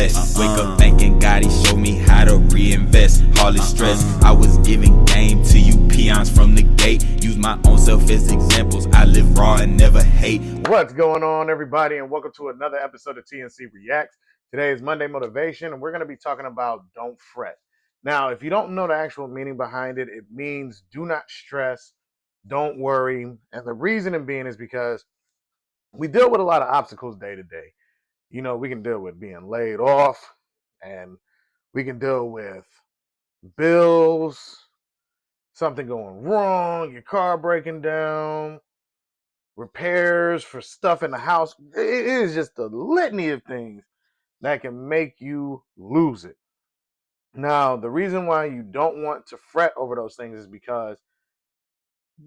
blessed. Wake up thanking God, he showed me how to reinvest. All this stress, I was giving game to you peons from the gate. Use my own self as examples. I live raw and never hate. What's going on, everybody, and welcome to another episode of TNC Reacts. Today is Monday Motivation, and we're going to be talking about don't fret. Now, if you don't know the actual meaning behind it, it means do not stress, don't worry. And the reason being is because we deal with a lot of obstacles day to day. You know, we can deal with being laid off, and we can deal with bills, something going wrong, your car breaking down, repairs for stuff in the house. It is just a litany of things that can make you lose it. Now, the reason why you don't want to fret over those things is because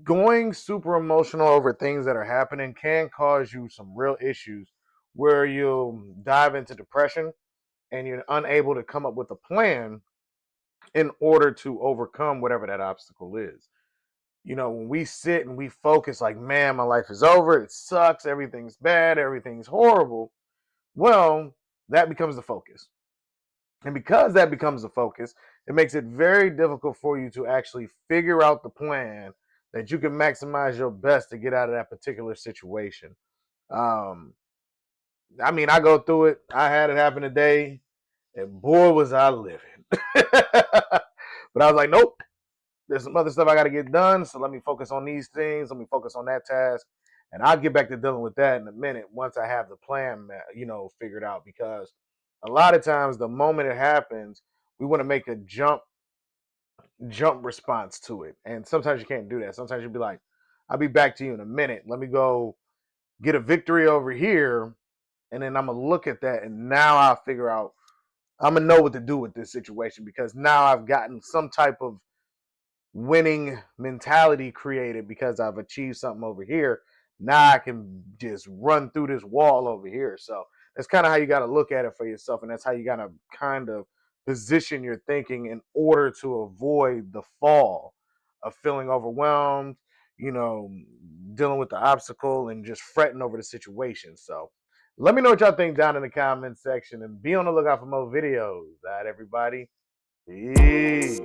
going super emotional over things that are happening can cause you some real issues where you'll dive into depression and you're unable to come up with a plan in order to overcome whatever that obstacle is. You know, when we sit and we focus like, man, my life is over, it sucks, everything's bad, everything's horrible, well, that becomes the focus. And because that becomes the focus, it makes it very difficult for you to actually figure out the plan that you can maximize your best to get out of that particular situation. Um, I go through it. I had it happen today, and boy, was I living. But I was like, nope, there's some other stuff I got to get done. So let me focus on these things. Let me focus on that task. And I'll get back to dealing with that in a minute once I have the plan, figured out. Because a lot of times, the moment it happens, we want to make a jump response to it. And sometimes you can't do that. Sometimes you'll be like, I'll be back to you in a minute. Let me go get a victory over here. And then I'm going to look at that. And now I'll figure out, I'm going to know what to do with this situation because now I've gotten some type of winning mentality created because I've achieved something over here. Now I can just run through this wall over here. So that's kind of how you got to look at it for yourself. And that's how you got to kind of position your thinking in order to avoid the fall of feeling overwhelmed, dealing with the obstacle and just fretting over the situation. So let me know what y'all think down in the comment section and be on the lookout for more videos. All right, everybody. Peace.